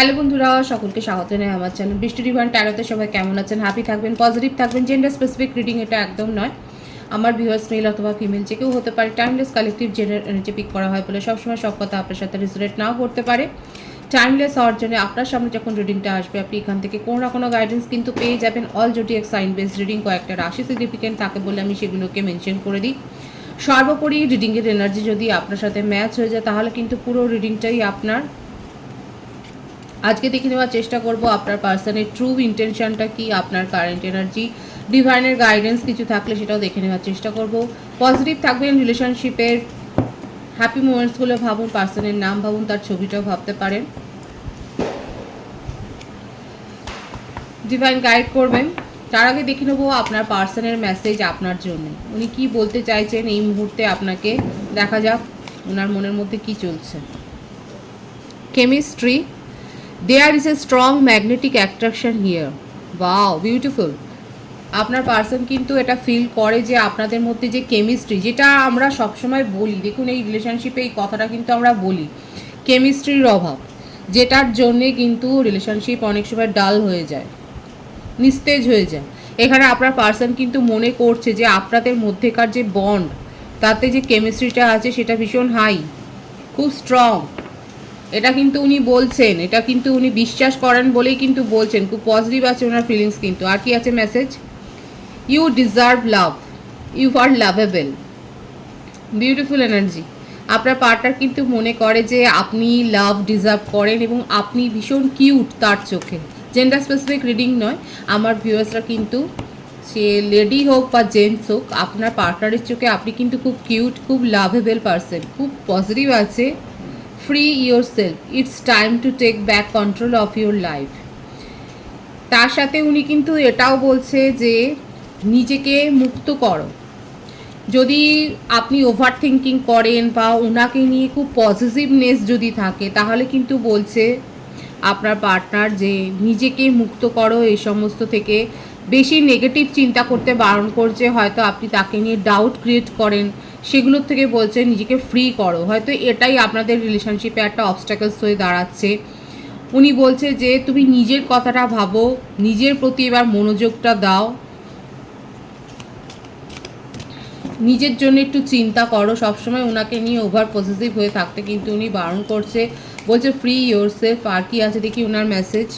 Hello বন্ধুরা, সকলকে স্বাগত জানাই আমার চ্যানেল বৃষ্টি ডিভাইন ট্যারোতে। সবাই কেমন আছেন? হ্যাপি থাকবেন, পজিটিভ থাকবেন। জেন্ডার স্পেসিফিক রিডিং এটা একদম নয়। আমার ভিউয়ার্স মেল অথবা ফিমেল যে কেউ হতে পারে। Timeless collective gender energy pick করা হয় বলে সবসময় সব কথা আপনার সাথে রিজোনেট নাও করতে পারে। টাইমলেস হওয়ার জন্য আপনার সামনে যখন রিডিংটা আসবে, আপনি এখান থেকে কোনো না কোনো গাইডেন্স কিন্তু পেয়ে যাবেন। All zodiac sign based reading, কয়েকটা রাশি সিগনিফিকেন্ট থাকে বলে আমি সেগুলোকে মেনশন করে দিই। সর্বোপরি রিডিংয়ের এনার্জি যদি আপনার সাথে ম্যাচ হয়ে যায় তাহলে কিন্তু পুরো রিডিংটাই আপনার। আজকে দেখে নেওয়ার চেষ্টা করব আপনার পার্সনের ট্রু ইন্টেনশনটা কি, আপনার কারেন্ট এনার্জি, ডিভাইনের গাইডেন্স কিছু থাকলে সেটাও দেখে নেওয়ার চেষ্টা করব। পজিটিভ থাকবেন, রিলেশনশিপের হ্যাপি মোমেন্টসগুলো ভাবুন, পার্সনের নাম ভাবুন, তার ছবিটাও ভাবতে পারেন। ডিভাইন গাইড করবেন। তার আগে দেখে নেবো আপনার পার্সনের মেসেজ আপনার জন্য। উনি কি বলতে চাইছেন এই মুহূর্তে আপনাকে। দেখা যাক ওনার মনের মধ্যে কি চলছে। Chemistry, there is a strong magnetic attraction here. Wow, beautiful. আপনার পার্সন কিন্তু এটা ফিল করে যে আপনাদের মধ্যে যে কেমিস্ট্রি, যেটা আমরা সবসময় বলি, দেখুন এই রিলেশনশিপে এই কথাটা কিন্তু আমরা বলি, কেমিস্ট্রির অভাব, যেটার জন্যে কিন্তু রিলেশনশিপ অনেক সময় ডাল হয়ে যায়, নিস্তেজ হয়ে যায়। এখানে আপনার পার্সন কিন্তু মনে করছে যে আপনাদের মধ্যেকার যে বন্ড, তাতে যে কেমিস্ট্রিটা আছে সেটা ভীষণ হাই, খুব স্ট্রং। এটা কিন্তু উনি বলছেন, এটা কিন্তু উনি বিশ্বাস করেন বলেই কিন্তু বলছেন। খুব পজিটিভ আছে ওনার ফিলিংস কিন্তু। আর কি আছে message? You deserve love, you are lovable. Beautiful energy. আপনার পার্টনার কিন্তু মনে করে যে আপনি লাভ ডিজার্ভ করেন এবং আপনি ভীষণ কিউট তার চোখে। জেন্ডার স্পেসিফিক রিডিং নয়, আমার ভিউয়ার্সরা কিন্তু সে লেডি হোক বা জেন্টস হোক, আপনার পার্টনারের চোখে আপনি কিন্তু খুব কিউট, খুব লাভেবল পারসন। খুব পজিটিভ আছে। Free yourself, it's time to take back control of your life. তার সাথে উনি কিন্তু এটাও বলছে যে নিজেকে মুক্ত করো। যদি আপনি ওভার থিঙ্কিং করেন বা ওনাকে নিয়ে খুব পজিটিভনেস যদি থাকে, তাহলে কিন্তু বলছে আপনার পার্টনার যে নিজেকে মুক্ত করো এই সমস্ত থেকে। বেশি নেগেটিভ চিন্তা করতে বারণ করছে। হয়তো আপনি তাকে নিয়ে ডাউট ক্রিয়েট করেন, সেগুলোর থেকে বলছে নিজেকে ফ্রি করো। হয়তো এটাই আপনাদের রিলেশনশিপে একটা অবস্ট্যাকলস হয়ে দাঁড়াচ্ছে। উনি বলছে যে তুমি নিজের কথাটা ভাবো, নিজের প্রতি এবার মনোযোগটা দাও, নিজের জন্য একটু চিন্তা করো। সবসময় ওনাকে নিয়ে ওভার পজিটিভ হয়ে থাকতে কিন্তু উনি বারণ করছে, বলছে ফ্রি ইয়োর সেলফ। আর কি আছে দেখি ওনার মেসেজ?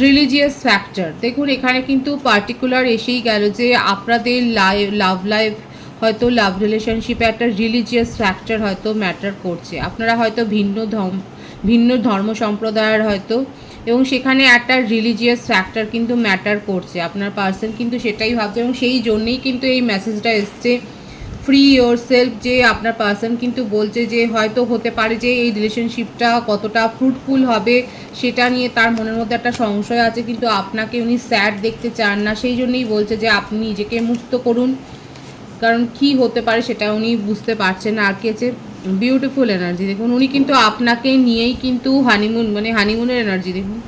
Religious factor. দেখুন এখানে কিন্তু পার্টিকুলার এসেই গেল যে আপনাদের লাভ লাইফ, হয়তো লাভ রিলেশনশিপে একটা রিলিজিয়াস ফ্যাক্টর হয়তো ম্যাটার করছে। আপনারা হয়তো ভিন্ন ধর্ম সম্প্রদায়ের হয়তো, এবং সেখানে একটা রিলিজিয়াস ফ্যাক্টর কিন্তু ম্যাটার করছে। আপনার পার্সন কিন্তু সেটাই ভাবছে এবং সেই জন্যেই কিন্তু এই মেসেজটা এসছে, ফ্রি ইয়োর সেলফ। যে আপনার পার্সন কিন্তু বলছে যে হয়তো হতে পারে যে এই রিলেশনশিপটা কতটা ফ্রুটফুল হবে সেটা নিয়ে তার মনের মধ্যে একটা সংশয় আছে, কিন্তু আপনাকে উনি স্যাড দেখতে চান না। সেই জন্যই বলছে যে আপনি নিজেকে মুক্ত করুন, কারণ কি হতে পারে সেটা উনি বুঝতে পারছেন না। আর কি আছে? Beautiful energy. দেখুন উনি কিন্তু আপনাকে নিয়েই কিন্তু হানিমুনের এনার্জি। দেখুন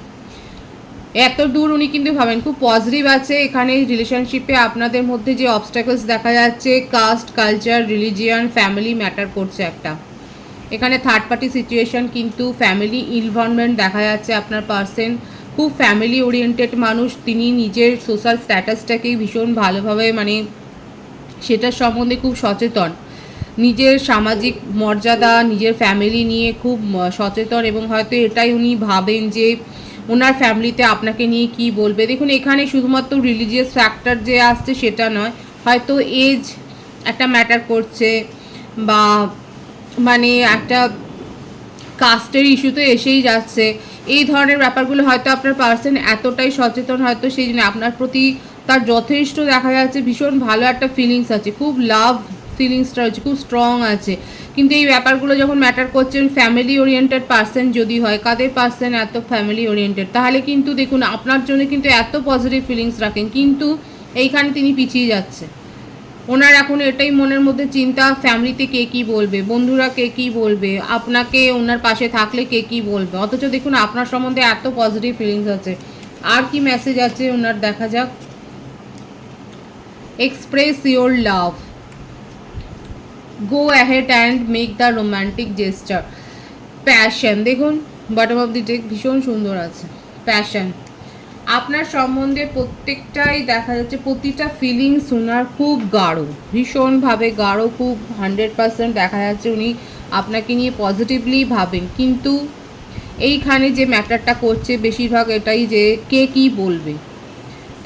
এত দূর উনি কিন্তু ভাবেন, খুব পজিটিভ আছে। এখানে রিলেশনশিপে আপনাদের মধ্যে যে অবস্ট্যাকলস দেখা যাচ্ছে, caste, culture, religion, family matter করছে একটা। এখানে থার্ড পার্টি সিচুয়েশন কিন্তু ফ্যামিলি ইনভলভমেন্ট দেখা যাচ্ছে। আপনার পার্সন খুব ফ্যামিলি ওরিয়েন্টেড মানুষ। তিনি নিজের সোশ্যাল স্ট্যাটাসটাকেই ভীষণ ভালোভাবে সেটার সম্বন্ধে খুব সচেতন। নিজের সামাজিক মর্যাদা, নিজের ফ্যামিলি নিয়ে খুব সচেতন, এবং হয়তো এটাই উনি ভাবেন যে ওনার ফ্যামিলিতে আপনাকে নিয়ে কি বলবে। দেখুন এখানে শুধুমাত্র রিলিজিয়াস ফ্যাক্টর যে আসছে সেটা নয়, হয়তো এজ একটা ম্যাটার করছে, বা একটা কাস্টের ইস্যু তো এসেই যাচ্ছে। এই ধরনের ব্যাপারগুলো হয়তো আপনার পার্সন এতটাই সচেতন, হয়তো সেই জন্য আপনার প্রতি তার যথেষ্ট দেখা যাচ্ছে ভীষণ ভালো একটা ফিলিংস আছে, খুব লাভ ফিলিংসটা হচ্ছে, খুব স্ট্রং আছে। কিন্তু এই ব্যাপারগুলো যখন ম্যাটার করছেন, ফ্যামিলি ওরিয়েন্টেড পার্সন যদি হয়, কাদের পার্সন এত ফ্যামিলি ওরিয়েন্টেড, তাহলে কিন্তু দেখুন আপনার জন্য কিন্তু এত পজিটিভ ফিলিংস রাখেন, কিন্তু এইখানে তিনি পিছিয়ে যাচ্ছে। ওনার এখন এটাই মনের মধ্যে চিন্তা, ফ্যামিলিতে কে কী বলবে, বন্ধুরা কে কী বলবে, আপনাকে ওনার পাশে থাকলে কে কী বলবে। অথচ দেখুন আপনার সম্বন্ধে এত পজিটিভ ফিলিংস আছে। আর কি মেসেজ আছে ওনার দেখা যাক। Express your love, go ahead and make the romantic gesture. Passion, দেখুন বটম অফ দি ডেক ভীষণ সুন্দর আছে। প্যাশন, আপনার সম্বন্ধে প্রত্যেকটাই দেখা যাচ্ছে, প্রতিটা ফিলিংস ওনার খুব গাঢ়, ভীষণভাবে গাঢ়, খুব 100% দেখা যাচ্ছে উনি আপনাকে নিয়ে পজিটিভলি ভাবেন। কিন্তু এইখানে যে ম্যাটারটা করছে বেশিরভাগ এটাই যে কে কী বলবে,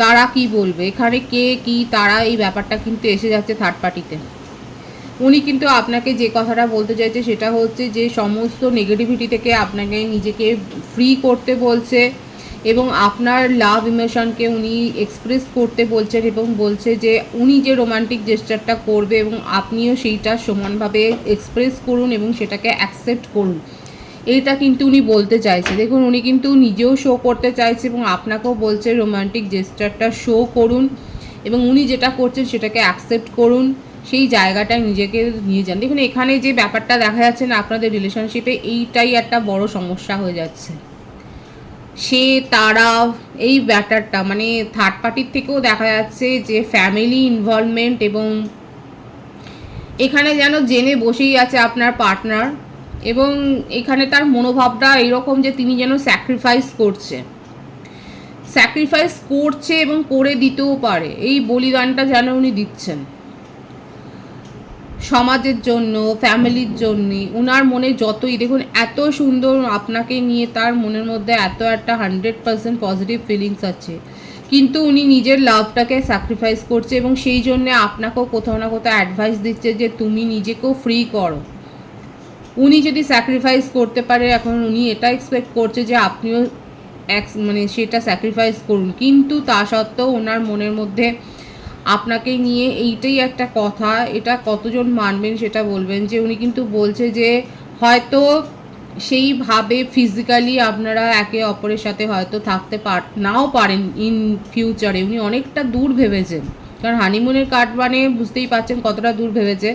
তারা কি বলবে, এখানে কে কি তারা, এই ব্যাপারটা কিন্তু এসে যাচ্ছে থার্ড পার্টিতে। উনি কিন্তু আপনাকে যে কথাটা বলতে চাইছে সেটা হচ্ছে যে সমস্ত নেগেটিভিটি থেকে আপনাকে নিজেকে ফ্রি করতে বলছে এবং আপনার লাভ ইমোশনকে উনি এক্সপ্রেস করতে বলছেন এবং বলছে যে উনি যে রোমান্টিক জেস্টারটা করবে এবং আপনিও সেইটা সমানভাবে এক্সপ্রেস করুন এবং সেটাকে অ্যাকসেপ্ট করুন, এইটা কিন্তু উনি বলতে চাইছে। দেখুন উনি কিন্তু নিজেও শো করতে চাইছে এবং আপনাকেও বলছে রোমান্টিক জেস্টারটা শো করুন এবং উনি যেটা করছেন সেটাকে অ্যাকসেপ্ট করুন, সেই জায়গাটায় নিজেকে নিয়ে যান। দেখুন এখানে যে ব্যাপারটা দেখা যাচ্ছে না আপনাদের রিলেশনশিপে, এইটাই একটা বড় সমস্যা হয়ে যাচ্ছে। সে তারা এই ব্যাপারটা মানে থার্ড পার্টির থেকেও দেখা যাচ্ছে যে ফ্যামিলি ইনভলভমেন্ট, এবং এখানে যেন জেনে বসেই আছে আপনার পার্টনার এবং এখানে তার মনোভাবটা এরকম যে তিনি যেন স্যাক্রিফাইস করছে এবং করে দিতেও পারে, এই বলিদানটা যেন উনি দিচ্ছেন সমাজের জন্য, ফ্যামিলির জন্য। ওনার মনে যতই দেখুন এত সুন্দর আপনাকে নিয়ে তার মনের মধ্যে এত একটা 100% পজিটিভ ফিলিংস আছে, কিন্তু উনি নিজের লাভটাকে স্যাক্রিফাইস করছে এবং সেই জন্যে আপনাকেও কোথাও না কোথাও অ্যাডভাইস দিচ্ছে যে তুমি নিজেকেও ফ্রি করো। উনি যদি স্যাক্রিফাইস করতে পারে, এখন উনি এটা এক্সপেক্ট করছে যে আপনিও মানে সেটা স্যাক্রিফাইস করুন, কিন্তু তা সত্ত্বেও ওনার মনের মধ্যে আপনাকে নিয়ে এইটাই একটা কথা, এটা কতজন মানবেন সেটা বলবেন, যে উনি কিন্তু বলছে যে হয়তো সেইভাবে ফিজিক্যালি আপনারা একে অপরের সাথে হয়তো থাকতে নাও পারেন ইন ফিউচারে। উনি অনেকটা দূর ভেবেছেন, কারণ হানিমুনের কার্ড মানে বুঝতেই পারছেন কতটা দূর ভেবেছে,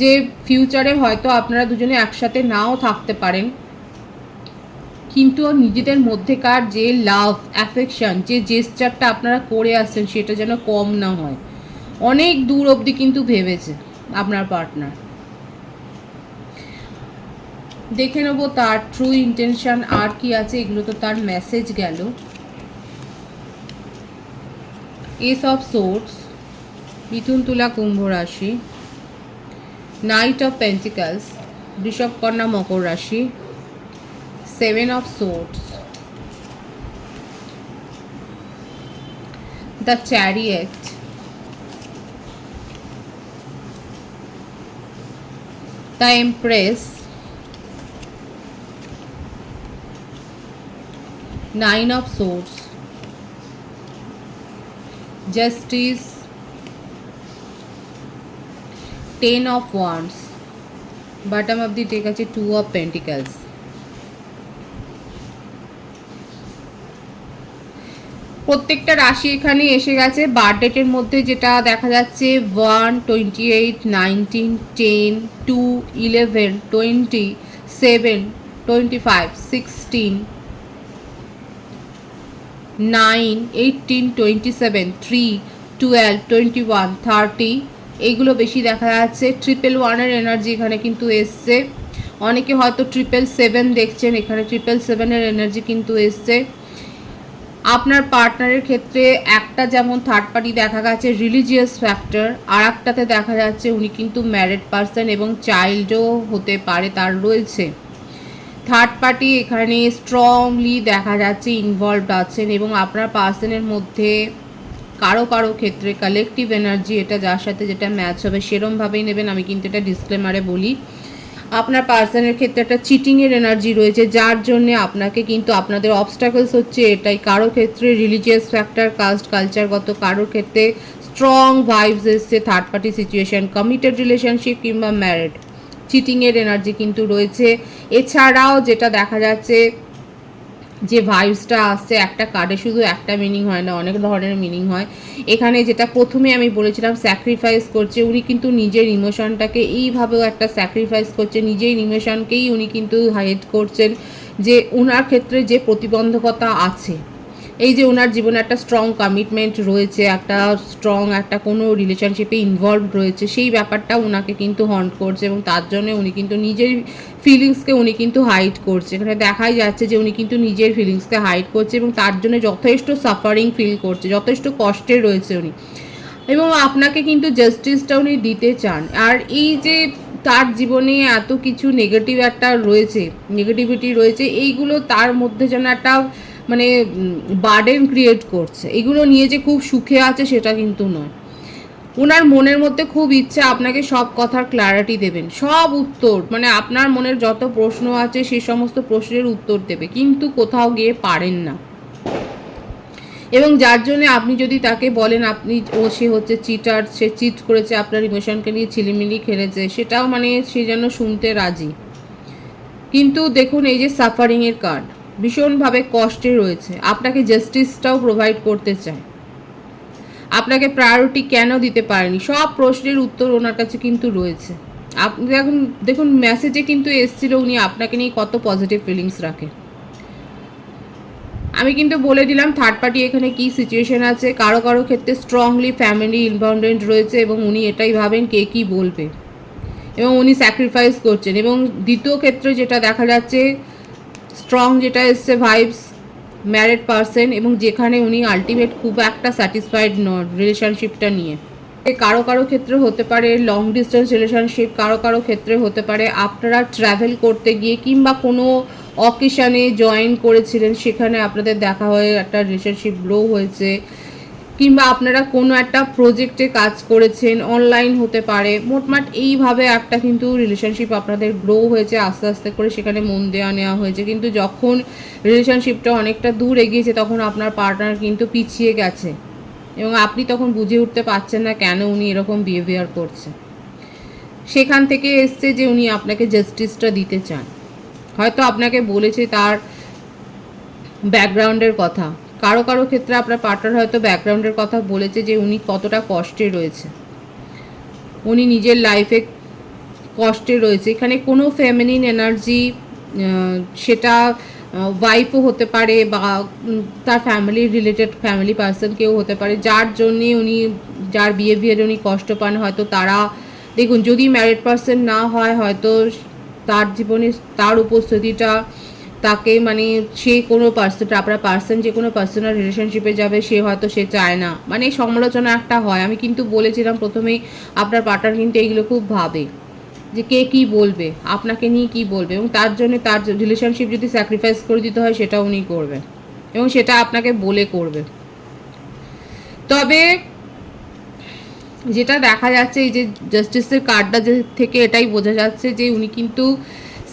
যে ফিউচারে হয়তো আপনারা দুজনে একসাথে নাও থাকতে পারেন, কিন্তু নিজেদের মধ্যেকার যে লাভ অ্যাফেকশন, যে জেস্টারটা আপনারা করে আসছেন সেটা যেন কম না হয়। অনেক দূর অবধি কিন্তু ভেবেছে আপনার পার্টনার। দেখে নেবো তার ট্রু ইন্টেনশন আর কি আছে, এগুলো তো তার মেসেজ গেল। এস অফ সোর্স, মিথুন তুলা কুম্ভ রাশি, নাইট অফ পেন্টিকলস, বৃষভ কন্যা মকর রাশি, 7 of swords, the chariot, the empress, 9 of swords, justice, 10 of wands, bottom of the deck আছে 2 of pentacles। প্রত্যেকটা রাশি এখানে এসে গেছে বার্থডেটের মধ্যে, যেটা দেখা যাচ্ছে 1, 28, 19, 10, 2, 11, 20, 7, 25, 16, 9, 18, 27, 3, 12, 21, 30, এইগুলো বেশি দেখা যাচ্ছে। 111-এর এনার্জি এখানে কিন্তু এসছে, অনেকে হয়তো 777 দেখছেন, এখানে 777-এর এনার্জি কিন্তু এসছে। আপনার পার্টনারের ক্ষেত্রে একটা যেমন থার্ড পার্টি দেখা গেছে রিলিজিয়াস ফ্যাক্টর, আর একটাতে দেখা যাচ্ছে উনি কিন্তু ম্যারিড পারসন এবং চাইল্ডও হতে পারে তার রয়েছে। থার্ড পার্টি এখানে স্ট্রংলি দেখা যাচ্ছে ইনভলভড আছেন এবং আপনার পার্সনের মধ্যে কারো কারো ক্ষেত্রে কালেকটিভ এনার্জি, এটা যার সাথে যেটা ম্যাচ হবে সেরমভাবেই নেবেন, আমি কিন্তু এটা ডিসক্লেমারে বলি। আপনার পার্সনের ক্ষেত্রে একটা চিটিংয়ের এনার্জি রয়েছে, যার জন্যে আপনাকে কিন্তু আপনাদের অবস্টাকলস হচ্ছে এটাই। কারো ক্ষেত্রে রিলিজিয়াস ফ্যাক্টর, কাস্ট কালচারগত, কারোর ক্ষেত্রে স্ট্রং ভাইবস এসছে third party situation, committed relationship কিংবা ম্যারিড, চিটিংয়ের এনার্জি কিন্তু রয়েছে। এছাড়াও যেটা দেখা যাচ্ছে যে ভাইবসটা আসছে, একটা কার্ডে শুধু একটা মিনিং হয় না, অনেক ধরনের মিনিং হয়। এখানে যেটা প্রথমে আমি বলেছিলাম স্যাক্রিফাইস করছে, উনি কিন্তু নিজের ইমোশনটাকে এইভাবেও একটা স্যাক্রিফাইস করছে, নিজের ইমোশনকেই উনি কিন্তু হাইড করছেন, যে ওনার ক্ষেত্রে যে প্রতিবন্ধকতা আছে এই যে ওনার জীবনে একটা স্ট্রং কমিটমেন্ট রয়েছে, একটা স্ট্রং একটা কোনো রিলেশনশিপে ইনভলভ রয়েছে, সেই ব্যাপারটা ওনাকে কিন্তু হন্ট করছে এবং তার জন্য উনি কিন্তু নিজের ফিলিংসকে উনি কিন্তু হাইড করছে। এখানে দেখাই যাচ্ছে যে উনি কিন্তু নিজের ফিলিংসকে হাইড করছে এবং তার জন্য যথেষ্ট সাফারিং ফিল করছে, যথেষ্ট কষ্টে রয়েছে উনি, এবং আপনাকে কিন্তু জাস্টিসটা উনি দিতে চান। আর এই যে তার জীবনে এত কিছু নেগেটিভ একটা রয়েছে, নেগেটিভিটি রয়েছে, এইগুলো তার মধ্যে যেন একটা মানে বার্ডেন ক্রিয়েট করছে। এগুলো নিয়ে যে খুব সুখে আছে সেটা কিন্তু নয়। ওনার মনের মধ্যে খুব ইচ্ছা আপনাকে সব কথার ক্ল্যারিটি দেবেন, সব উত্তর, মানে আপনার মনের যত প্রশ্ন আছে সেই সমস্ত প্রশ্নের উত্তর দেবে, কিন্তু কোথাও গিয়ে পারেন না। এবং যার জন্য আপনি যদি তাকে বলেন আপনি সে হচ্ছে চিটার, সে চিট করেছে, আপনার ইমোশনকে নিয়ে ছিলিমিলি খেলেছে, সেটাও মানে সে যেন শুনতে রাজি। কিন্তু দেখুন এই যে সাফারিংয়ের কার্ড, ভীষণভাবে কষ্টে রয়েছে, আপনাকে জাস্টিসটাও প্রোভাইড করতে চায়, আপনাকে প্রায়োরিটি কেন দিতে পারেনি, সব প্রশ্নের উত্তর ওনার কাছে কিন্তু রয়েছে। আপনি দেখুন, দেখুন মেসেজে কিন্তু এসেছিল উনি আপনাকে নিয়ে কত পজিটিভ ফিলিংস রাখে। আমি কিন্তু বলে দিলাম থার্ড পার্টি এখানে কি সিচুয়েশন আছে। কারো কারো ক্ষেত্রে স্ট্রংলি ফ্যামিলি ইনভলভমেন্ট রয়েছে এবং উনি এটাই ভাবেন কে কী বলবে, এবং উনি স্যাক্রিফাইস করছেন। এবং দ্বিতীয় ক্ষেত্রে যেটা দেখা যাচ্ছে স্ট্রং যেটা এসছে ভাইবস ম্যারিড পারসন, এবং যেখানে উনি আলটিমেট খুব একটা স্যাটিসফাইড নন রিলেশনশিপটা নিয়ে। কারো কারো ক্ষেত্রে হতে পারে লং ডিস্টেন্স রিলেশনশিপ, কারো কারো ক্ষেত্রে হতে পারে আপনারা ট্রাভেল করতে গিয়ে কিংবা কোনো অকেশানে জয়েন করেছিলেন, সেখানে আপনাদের দেখা হয়ে একটা রিলেশনশিপ গ্রো হয়েছে, কিংবা আপনারা কোনো একটা প্রজেক্টে কাজ করেছেন, অনলাইন হতে পারে, মোটমাট এইভাবে একটা কিন্তু রিলেশনশিপ আপনাদের গ্রো হয়েছে, আস্তে আস্তে করে সেখানে মন দেওয়া নেওয়া হয়েছে। কিন্তু যখন রিলেশনশিপটা অনেকটা দূর এগিয়েছে তখন আপনার পার্টনার কিন্তু পিছিয়ে গেছে এবং আপনি তখন বুঝে উঠতে পারছেন না কেন উনি এরকম বিহেভিয়ার করছে। সেখান থেকে এসছে যে উনি আপনাকে জাস্টিসটা দিতে চান, হয়তো আপনাকে বলেছে তার ব্যাকগ্রাউন্ডের কথা, কারো কারো ক্ষেত্রে আপনার পার্টনার হয়তো ব্যাকগ্রাউন্ডের কথা বলেছে যে উনি কতটা কষ্টে রয়েছে, উনি নিজের লাইফে কষ্টে রয়েছে। এখানে কোনো ফেমিনিন এনার্জি, সেটা ওয়াইফও হতে পারে বা তার ফ্যামিলি রিলেটেড ফ্যামিলি পার্সন কেউ হতে পারে, যার জন্যে উনি, যার বিহেভিয়ারে উনি কষ্ট পান। হয়তো তারা, দেখুন যদি ম্যারিড পার্সন না হয় হয়তো তার জীবনে তার উপস্থিতিটা তাকে মানে সে কোনো পার্সন, আপনার পার্সন যে কোনো পার্সোনাল রিলেশনশিপে যাবে সে হয়তো সে চায় না, মানে সমালোচনা একটা হয়। আমি কিন্তু বলেছিলাম প্রথমেই আপনার পার্টনার কিন্তু এইগুলো খুব ভাবে যে কে কী বলবে, আপনাকে নিয়ে কী বলবে, এবং তার জন্য তার রিলেশনশিপ যদি স্যাক্রিফাইস করে দিতে হয় সেটা উনি করবে এবং সেটা আপনাকে বলে করবে। তবে যেটা দেখা যাচ্ছে এই যে জাস্টিসের কার্ডটা যে থেকে এটাই বোঝা যাচ্ছে যে উনি কিন্তু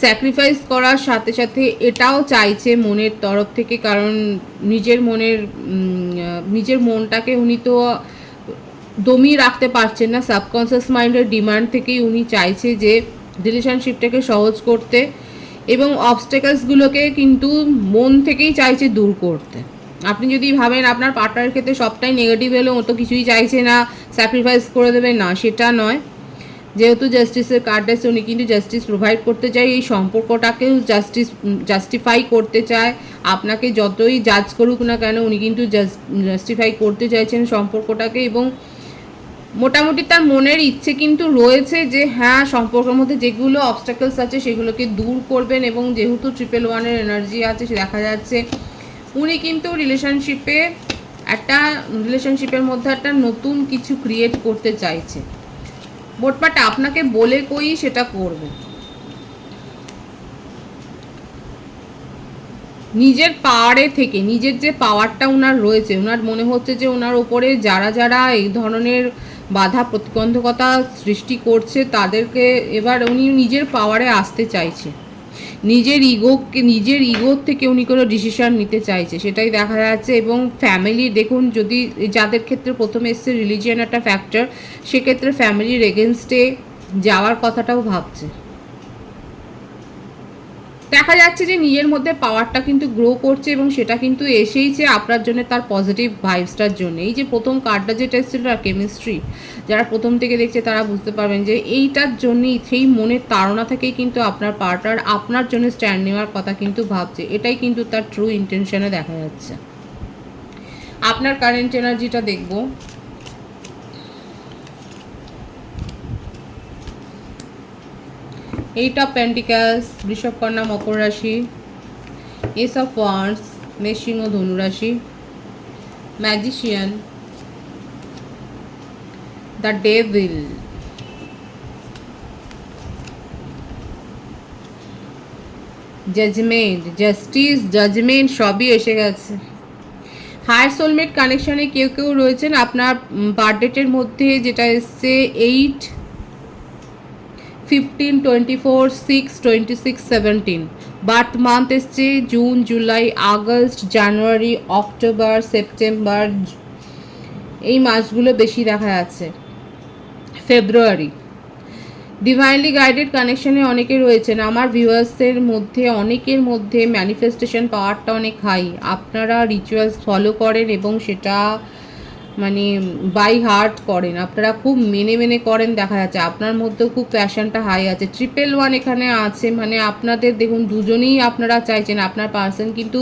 স্যাক্রিফাইস করার সাথে সাথে এটাও চাইছে মনের তরফ থেকে, কারণ নিজের মনটাকে উনি তো দমিয়ে রাখতে পারছেন না, সাবকনসিয়াস মাইন্ডের ডিমান্ড থেকেই উনি চাইছে যে রিলেশনশিপটাকে সহজ করতে এবং অবস্টেকলসগুলোকে কিন্তু মন থেকেই চাইছে দূর করতে। আপনি যদি ভাবেন আপনার পার্টনারের ক্ষেত্রে সবটাই নেগেটিভ হলে ও তো কিছুই চাইছে না, স্যাক্রিফাইস করে দেবে, না সেটা নয়। যেহেতু জাস্টিসের কার্ড আছে উনি কিন্তু জাস্টিস প্রোভাইড করতে চায়, এই সম্পর্কটাকেও জাস্টিফাই করতে চায়। আপনাকে যতই জাজ করুক না কেন উনি কিন্তু জাস্টিফাই করতে চাইছেন সম্পর্কটাকে, এবং মোটামুটি তার মনের ইচ্ছে কিন্তু রয়েছে যে হ্যাঁ সম্পর্কের মধ্যে যেগুলো অবস্টাকলস আছে সেগুলোকে দূর করবেন। এবং যেহেতু 111-এর এনার্জি আছে দেখা যাচ্ছে উনি কিন্তু রিলেশনশিপের মধ্যে একটা নতুন কিছু ক্রিয়েট করতে চাইছে। মোটমাট আপনাকে বলে কই সেটা করবে, নিজের পাওয়ারে থেকে, নিজের যে পাওয়ারটা ওনার রয়েছে, ওনার মনে হচ্ছে যে ওনার ওপরে যারা যারা এই ধরনের বাধা প্রতিবন্ধকতা সৃষ্টি করছে তাদেরকে এবার উনি নিজের পাওয়ারে আসতে চাইছে, নিজের ইগোর থেকে উনি কোনো ডিসিশন নিতে চাইছে, সেটাই দেখা যাচ্ছে। এবং ফ্যামিলি দেখুন, যদি যাদের ক্ষেত্রে প্রথমে এসছে রিলিজিয়ান একটা ফ্যাক্টর, সেক্ষেত্রে ফ্যামিলির এগেনস্টে যাওয়ার কথাটাও ভাবছে। দেখা যাচ্ছে যে নিজের মধ্যে পাওয়ারটা কিন্তু গ্রো করছে এবং সেটা কিন্তু এসেইছে আপনার জন্য তার পজিটিভ ভাইবসটার জন্য। এই যে প্রথম কার্ডটা যেটা এসেছিল আর কেমিস্ট্রি, যারা প্রথম থেকে দেখছে তারা বুঝতে পারবেন যে এইটার জন্যই, সেই মনের তাড়না থেকেই কিন্তু আপনার পার্টনার আপনার জন্য স্ট্যান্ড নেওয়ার কথা কিন্তু ভাবছে, এটাই কিন্তু তার ট্রু ইন্টেনশনে দেখা যাচ্ছে। আপনার কারেন্ট এনার্জিটা দেখব। এইট অফ পেন্টিকালস, বৃষভ, কন্যা, মকর রাশি। এস অফ ওয়ান্ডস, মেষ, সিংহ, ধনু রাশি। Magician, the devil, judgement, justice, judgement সবই এসে গেছে। হায়ার সোলমেট কানেকশানে কেউ কেউ রয়েছেন আপনার বার্থডেটের মধ্যে, যেটা এসছে 8, 15, 24, 6, 26, 17। বার্থ মান্থ এসছে জুন, জুলাই, আগস্ট, জানুয়ারি, অক্টোবর, সেপ্টেম্বর, এই মাসগুলো বেশি দেখা যাচ্ছে। ফেব্রুয়ারি। ডিভাইনলি গাইডেড কানেকশনে অনেকে রয়েছেন আমার ভিউয়ার্সের মধ্যে, অনেকের মধ্যে ম্যানিফেস্টেশন পাওয়ারটা অনেক হাই। আপনারা রিচুয়ালস ফলো করেন এবং সেটা মানে বাই হার্ট করেন, আপনারা খুব মেনে মেনে করেন দেখা যাচ্ছে। আপনার মধ্যেও খুব প্যাশনটা হাই আছে। 111 এখানে আছে, মানে আপনাদের দেখুন দুজনেই আপনারা চাইছেন, আপনার পার্সন কিন্তু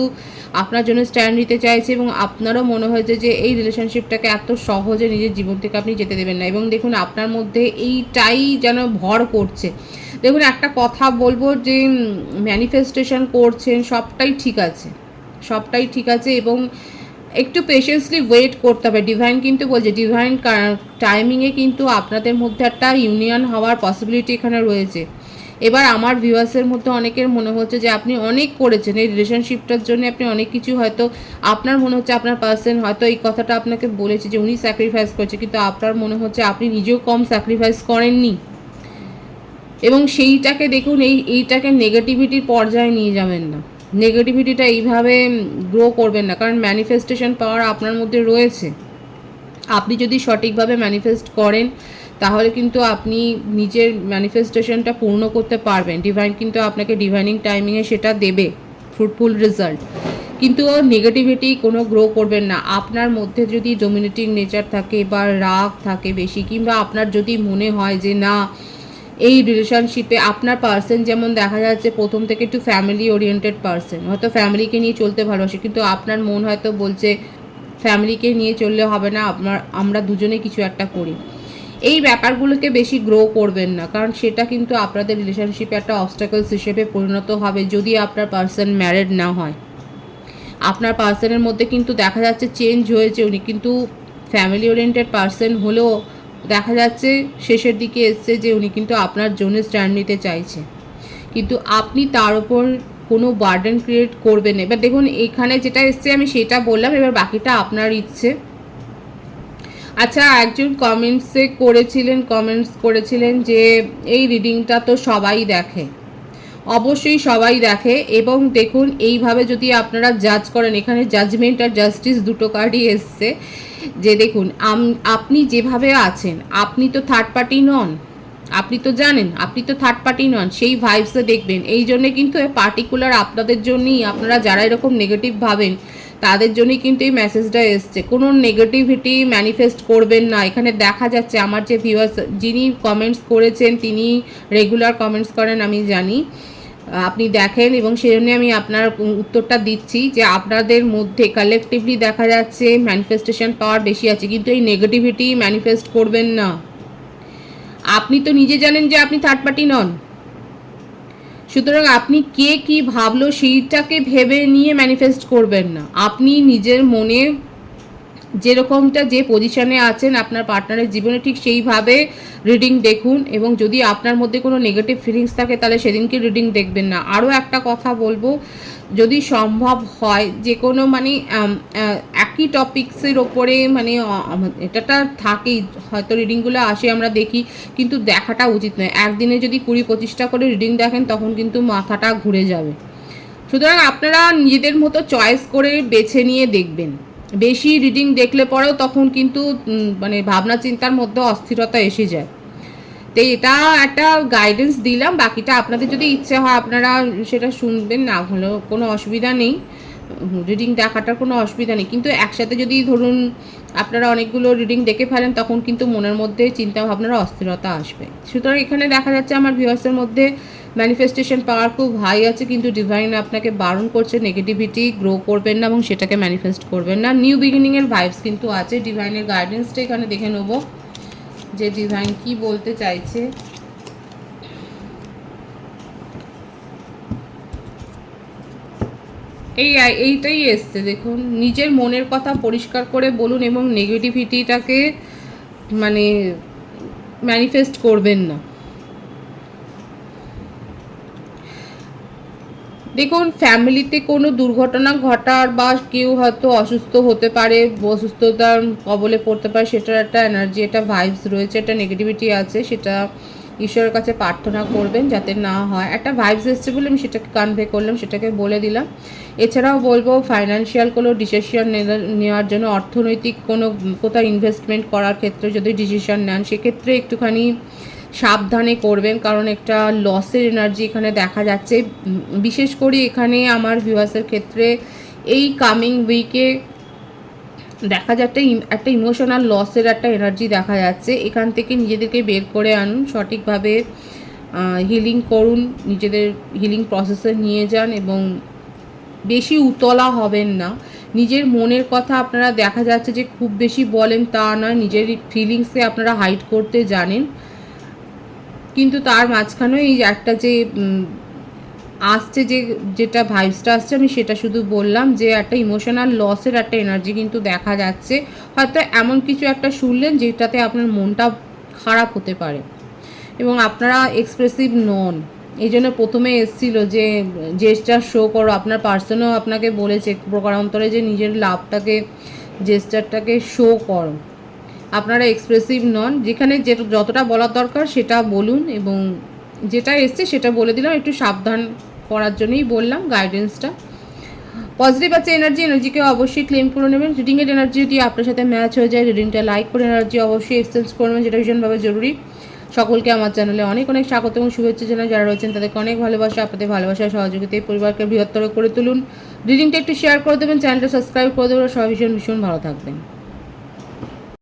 আপনার জন্য স্ট্যান্ড নিতে চাইছে এবং আপনারও মনে হয়েছে যে এই রিলেশনশিপটাকে এত সহজে নিজের জীবন থেকে আপনি যেতে দেবেন না। এবং দেখুন আপনার মধ্যে এইটাই যেন ভর করছে। দেখুন একটা কথা বলবো যে ম্যানিফেস্টেশন করছেন, সবটাই ঠিক আছে, সবটাই ঠিক আছে এবং একটু পেশেন্সলি ওয়েট করতে হবে। ডিভাইন কিন্তু বলছে, ডিভাইন টাইমিংয়ে কিন্তু আপনাদের মধ্যে একটা ইউনিয়ন হওয়ার পসিবিলিটি এখানে রয়েছে। এবার আমার ভিউয়ার্সের মধ্যে অনেকের মনে হচ্ছে যে আপনি অনেক করেছেন এই রিলেশনশিপটার জন্য, আপনি অনেক কিছু হয়তো আপনার মনে হচ্ছে আপনার পার্সন হয়তো এই কথাটা আপনাকে বলেছে যে উনি স্যাক্রিফাইস করেছে, কিন্তু আপনার মনে হচ্ছে আপনি নিজেও কম স্যাক্রিফাইস করেননি। এবং সেইটাকে দেখুন, এইটাকে নেগেটিভিটির পর্যায়ে নিয়ে যাবেন না, নেগেটিভিটিটা এইভাবে গ্রো করবেন না, কারণ ম্যানিফেস্টেশন পাওয়ার আপনার মধ্যে রয়েছে। আপনি যদি সঠিকভাবে ম্যানিফেস্ট করেন তাহলে কিন্তু আপনি নিজের ম্যানিফেস্টেশনটা পূর্ণ করতে পারবেন। ডিভাইন কিন্তু আপনাকে ডিভাইনিং টাইমিংয়ে সেটা দেবে, ফ্রুটফুল রেজাল্ট। কিন্তু নেগেটিভিটি কোনো গ্রো করবেন না। আপনার মধ্যে যদি ডমিনেটিং নেচার থাকে বা রাগ থাকে বেশি, কিংবা আপনার যদি মনে হয় যে না এই রিলেশনশিপে আপনার পার্সন, যেমন দেখা যাচ্ছে প্রথম থেকে একটু ফ্যামিলি ওরিয়েন্টেড পার্সন, হয়তো ফ্যামিলিকে নিয়ে চলতে ভালোবাসে, কিন্তু আপনার মন হয়তো বলছে ফ্যামিলিকে নিয়ে চললে হবে না, আমরা দুজনে কিছু একটা করি। এই ব্যাপারগুলোকে বেশি গ্রো করবেন না, কারণ সেটা কিন্তু আপনাদের রিলেশনশিপে একটা অবস্টাকলস হিসেবে পরিণত হবে যদি আপনার পার্সন ম্যারিড না হয়। আপনার পার্সনের মধ্যে কিন্তু দেখা যাচ্ছে চেঞ্জ হয়েছে, উনি কিন্তু ফ্যামিলি ওরিয়েন্টেড পার্সন হলেও দেখা যাচ্ছে শেষের দিকে এসছে যে উনি কিন্তু আপনার জন্য স্ট্যান্ড নিতে চাইছে, কিন্তু আপনি তার উপর কোনো বার্ডেন ক্রিয়েট করবেন। এবার দেখুন এখানে যেটা এসছে আমি সেটা বললাম, এবার বাকিটা আপনার ইচ্ছে। আচ্ছা, একজন কমেন্টস করেছিলেন যে এই রিডিংটা তো সবাই দেখে। অবশ্যই সবাই দেখে, এবং দেখুন এইভাবে যদি আপনারা জাজ করেন, এখানে জাজমেন্ট আর জাস্টিস দুটো কার্ডই এসছে, যে দেখুন আপনি যেভাবে আছেন, আপনি তো থার্ড পার্টি নন, আপনি তো জানেন আপনি তো থার্ড পার্টি নন, সেই ভাইবসে দেখবেন। এই জন্যে কিন্তু পার্টিকুলার আপনাদের জন্যই, আপনারা যারা এরকম নেগেটিভ ভাবেন তাদের জন্যই কিন্তু এই মেসেজটা এসছে। কোনো নেগেটিভিটি ম্যানিফেস্ট করবেন না। এখানে দেখা যাচ্ছে আমার যে ভিউয়ার্স যিনি কমেন্টস করেছেন তিনি রেগুলার কমেন্টস করেন আমি জানি, আপনি দেখেন, এবং সেই জন্য আমি আপনার উত্তরটা দিচ্ছি যে আপনাদের মধ্যে কালেকটিভলি দেখা যাচ্ছে ম্যানিফেস্টেশন পাওয়ার বেশি আছে, কিন্তু এই নেগেটিভিটি ম্যানিফেস্ট করবেন না। আপনি তো নিজে জানেন যে আপনি থার্ড পার্টি নন, সুতরাং আপনি কে কি ভাবলো সেইটাকে ভেবে নিয়ে ম্যানিফেস্ট করবেন না। আপনি নিজের মনে যেরকমটা যে পজিশনে আছেন আপনার পার্টনারের জীবনে, ঠিক সেইভাবে রিডিং দেখুন, এবং যদি আপনার মধ্যে কোনো নেগেটিভ ফিলিংস থাকে তাহলে সেদিনকে রিডিং দেখবেন না। আরও একটা কথা বলবো, যদি সম্ভব হয় যে কোনো মানে একই টপিক্সের ওপরে মানে এটাটা থাকেই, হয়তো রিডিংগুলো আসে আমরা দেখি, কিন্তু দেখাটা উচিত নয়। একদিনে যদি 20-25টা করে রিডিং দেখেন তখন কিন্তু মাথাটা ঘুরে যাবে। সুতরাং আপনারা নিজেদের মতো চয়েস করে বেছে নিয়ে দেখবেন। বেশি রিডিং দেখলে পরেও তখন কিন্তু মানে ভাবনা চিন্তার মধ্যে অস্থিরতা এসে যায়। তো এটা একটা গাইডেন্স দিলাম, বাকিটা আপনাদের যদি ইচ্ছে হয় আপনারা সেটা শুনবেন, না হলেও কোনো অসুবিধা নেই, রিডিং দেখাটার কোনো অসুবিধা নেই। কিন্তু একসাথে যদি ধরুন আপনারা অনেকগুলো রিডিং দেখে ফেলেন তখন কিন্তু মনের মধ্যে চিন্তা ভাবনার অস্থিরতা আসবে। সুতরাং এখানে দেখা যাচ্ছে আমার ভিউয়ার্সের মধ্যে ম্যানিফেস্টেশন পাওয়ার খুব হাই আছে, কিন্তু ডিভাইন আপনাকে বারণ করছে নেগেটিভিটি গ্রো করবেন না এবং সেটাকে ম্যানিফেস্ট করবেন না। নিউ বিগিনিংয়ের ভাইবস কিন্তু আছে। ডিভাইনের গাইডেন্সটা এখানে দেখে নেব যে ডিভাইন কি বলতে চাইছে। এইটাই এসছে দেখুন, নিজের মনের কথা পরিষ্কার করে বলুন এবং নেগেটিভিটিটাকে মানে ম্যানিফেস্ট করবেন না। দেখুন, ফ্যামিলিতে কোনো দুর্ঘটনা ঘটার বা কেউ হয়তো অসুস্থ হতে পারে, অসুস্থতার কবলে পড়তে পারে, সেটার একটা এনার্জি, একটা ভাইবস রয়েছে, একটা নেগেটিভিটি আছে, সেটা ঈশ্বরের কাছে প্রার্থনা করবেন যাতে না হয়। একটা ভাইবস এসছে বলে আমি সেটাকে কনভে করলাম, সেটাকে বলে দিলাম। এছাড়াও বলবো ফাইন্যান্সিয়াল কোনো ডিসিশন নেওয়ার জন্য, অর্থনৈতিক কোনো কোথাও ইনভেস্টমেন্ট করার ক্ষেত্রে যদি ডিসিশন নেন সেক্ষেত্রে একটুখানি সাবধানে করবেন, কারণ একটা লসের এনার্জি এখানে দেখা যাচ্ছে। বিশেষ করে এখানে আমার ভিউয়ার্সের ক্ষেত্রে এই কামিং উইকে দেখা যাচ্ছে একটা ইমোশনাল লসের একটা এনার্জি দেখা যাচ্ছে। এখান থেকে নিজেদেরকে বের করে আনুন, সঠিকভাবে হিলিং করুন, নিজেদের হিলিং প্রসেসে নিয়ে যান এবং বেশি উতলা হবেন না। নিজের মনের কথা আপনারা দেখা যাচ্ছে যে খুব বেশি বলেন তা নয়, নিজের ফিলিংসকে আপনারা হাইড করতে জানেন, কিন্তু তার মাঝখানেও এই একটা যে আসছে, যেটা ভাইবসটা আসছে, আমি সেটা শুধু বললাম যে একটা ইমোশনাল লসের একটা এনার্জি কিন্তু দেখা যাচ্ছে। হয়তো এমন কিছু একটা শুনলেন যেটাতে আপনার মনটা খারাপ হতে পারে এবং আপনারা এক্সপ্রেসিভ নন। এই জন্য প্রথমে এসেছিলো যে জেস্টার শো করো, আপনার পার্সনও আপনাকে বলেছে প্রকারান্তরে যে নিজের লাভটাকে, জেস্টারটাকে শো করো। আপনারা এক্সপ্রেসিভ নন, যেখানে যতটা বলার দরকার সেটা বলুন এবং যেটা এসছে সেটা বলে দিলাম, একটু সাবধান করার জন্যই বললাম গাইডেন্সটা। পজিটিভ আছে এনার্জিকে অবশ্যই ক্লেম করে নেবেন। রিডিংয়ের এনার্জি যদি আপনার সাথে ম্যাচ হয়ে যায়, রিডিংটা লাইক করে এনার্জি অবশ্যই এক্সচেঞ্জ করবেন, যেটা ভীষণভাবে জরুরি। সকলকে আমার চ্যানেলে অনেক অনেক স্বাগত এবং শুভেচ্ছা জানাই। যারা রয়েছেন তাদেরকে অনেক ভালোবাসা, আপনাদের ভালোবাসা সহযোগিতায় পরিবারকে বৃহত্তর করে তুলুন। রিডিংটা একটু শেয়ার করে দেবেন, চ্যানেলটা সাবস্ক্রাইব করে দেবেন। সবাই ভীষণ ভীষণ ভালো থাকবেন।